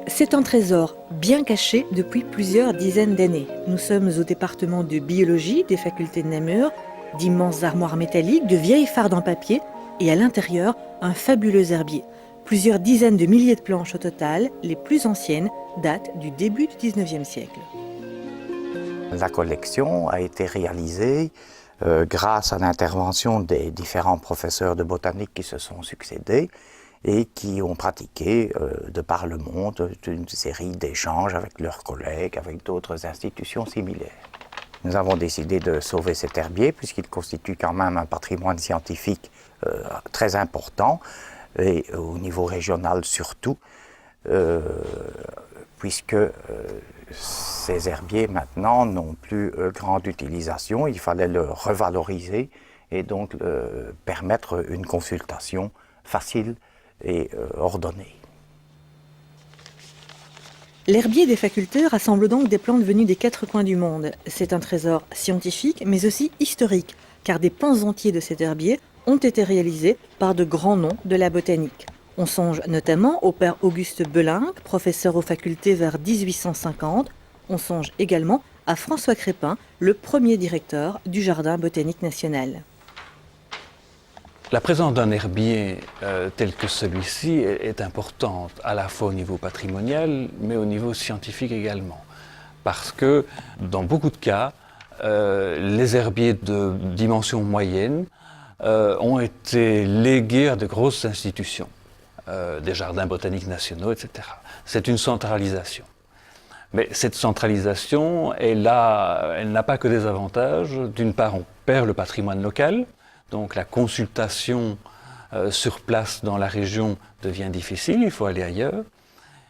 C'est un trésor bien caché depuis plusieurs dizaines d'années. Nous sommes au département de biologie des facultés de Namur, d'immenses armoires métalliques, de vieilles fardes en papier et à l'intérieur, un fabuleux herbier. Plusieurs dizaines de milliers de planches au total, les plus anciennes datent du début du 19e siècle. La collection a été réalisée grâce à l'intervention des différents professeurs de botanique qui se sont succédés et qui ont pratiqué, de par le monde, une série d'échanges avec leurs collègues, avec d'autres institutions similaires. Nous avons décidé de sauver cet herbier puisqu'il constitue quand même un patrimoine scientifique très important, et au niveau régional surtout, puisque ces herbiers maintenant n'ont plus grande utilisation. Il fallait le revaloriser et donc permettre une consultation facile et ordonnée. L'herbier des facultés rassemble donc des plantes venues des quatre coins du monde. C'est un trésor scientifique mais aussi historique, car des pans entiers de cet herbier ont été réalisés par de grands noms de la botanique. On songe notamment au père Auguste Bellinck, professeur aux facultés vers 1850. On songe également à François Crépin, le premier directeur du Jardin botanique national. La présence d'un herbier tel que celui-ci est importante, à la fois au niveau patrimonial, mais au niveau scientifique également. Parce que, dans beaucoup de cas, les herbiers de dimension moyenne ont été légués à de grosses institutions, des jardins botaniques nationaux, etc. C'est une centralisation. Mais cette centralisation, elle n'a pas que des avantages. D'une part, on perd le patrimoine local, donc la consultation sur place dans la région devient difficile, il faut aller ailleurs.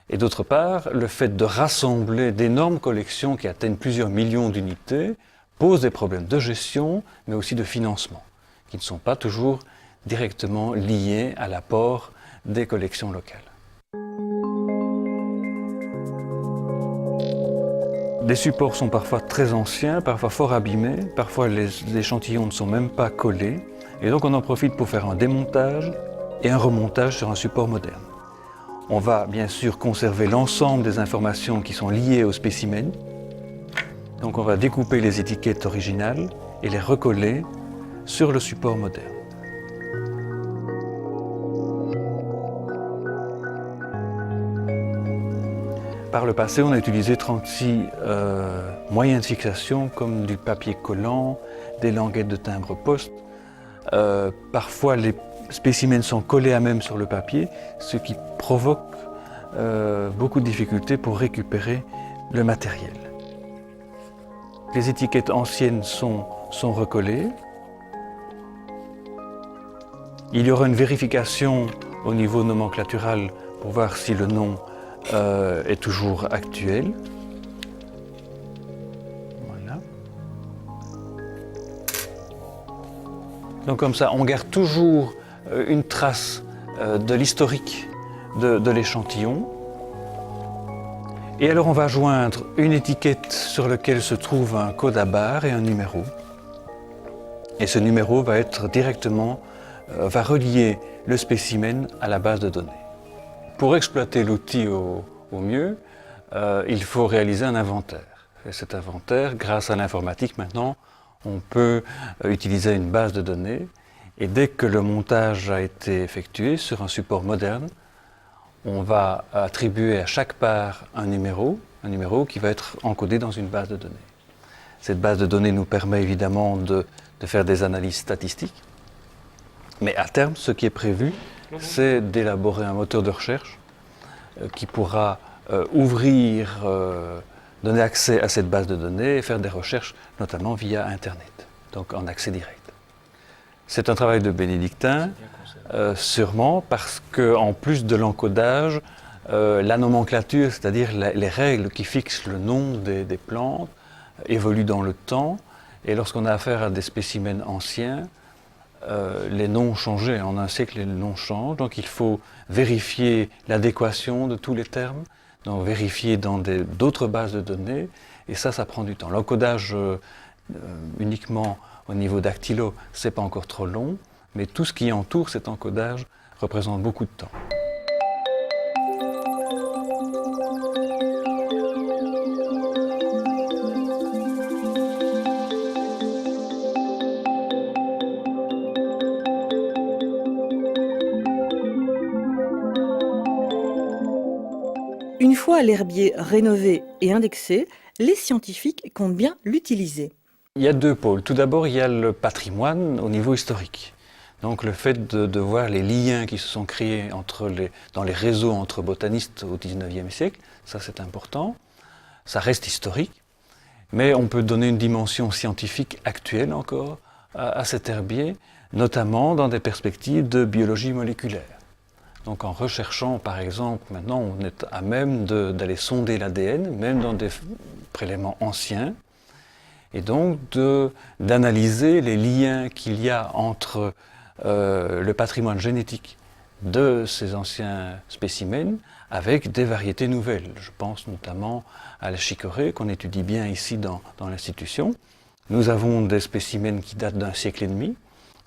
Et d'autre part, le fait de rassembler d'énormes collections qui atteignent plusieurs millions d'unités pose des problèmes de gestion, mais aussi de financement, qui ne sont pas toujours directement liés à l'apport des collections locales. Les supports sont parfois très anciens, parfois fort abîmés, parfois les échantillons ne sont même pas collés, et donc on en profite pour faire un démontage et un remontage sur un support moderne. On va bien sûr conserver l'ensemble des informations qui sont liées au spécimen, donc on va découper les étiquettes originales et les recoller sur le support moderne. Par le passé, on a utilisé 36 moyens de fixation comme du papier collant, des languettes de timbre-poste. Parfois, les spécimens sont collés à même sur le papier, ce qui provoque beaucoup de difficultés pour récupérer le matériel. Les étiquettes anciennes sont recollées. Il y aura une vérification au niveau nomenclatural pour voir si le nom est toujours actuel. Voilà. Donc comme ça, on garde toujours une trace de l'historique de l'échantillon. Et alors on va joindre une étiquette sur laquelle se trouve un code à barres et un numéro. Et ce numéro va être directement, va relier le spécimen à la base de données. Pour exploiter l'outil au mieux, il faut réaliser un inventaire. Et cet inventaire, grâce à l'informatique maintenant, on peut utiliser une base de données. Et dès que le montage a été effectué sur un support moderne, on va attribuer à chaque part un numéro qui va être encodé dans une base de données. Cette base de données nous permet évidemment de faire des analyses statistiques. Mais à terme, ce qui est prévu, c'est d'élaborer un moteur de recherche qui pourra donner accès à cette base de données et faire des recherches, notamment via Internet, donc en accès direct. C'est un travail de bénédictin, sûrement parce qu'en plus de l'encodage, La nomenclature, c'est-à-dire les règles qui fixent le nom des plantes, évoluent dans le temps. Et lorsqu'on a affaire à des spécimens anciens, les noms changeaient. En un siècle, les noms changent. Donc il faut vérifier l'adéquation de tous les termes, donc vérifier dans d'autres bases de données. Et ça prend du temps. L'encodage uniquement au niveau dactylo, c'est pas encore trop long, mais tout ce qui entoure cet encodage représente beaucoup de temps. Une fois l'herbier rénové et indexé, les scientifiques comptent bien l'utiliser. Il y a deux pôles. Tout d'abord, il y a le patrimoine au niveau historique. Donc le fait de voir les liens qui se sont créés dans les réseaux entre botanistes au XIXe siècle, ça c'est important. Ça reste historique, mais on peut donner une dimension scientifique actuelle encore à cet herbier, notamment dans des perspectives de biologie moléculaire. Donc en recherchant, par exemple, maintenant on est à même d'aller sonder l'ADN, même dans des prélèvements anciens, et donc d'analyser les liens qu'il y a entre le patrimoine génétique de ces anciens spécimens avec des variétés nouvelles. Je pense notamment à la chicorée qu'on étudie bien ici dans l'institution. Nous avons des spécimens qui datent d'un siècle et demi,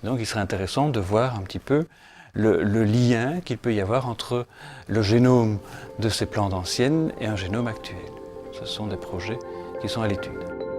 donc il serait intéressant de voir un petit peu le lien qu'il peut y avoir entre le génome de ces plantes anciennes et un génome actuel. Ce sont des projets qui sont à l'étude.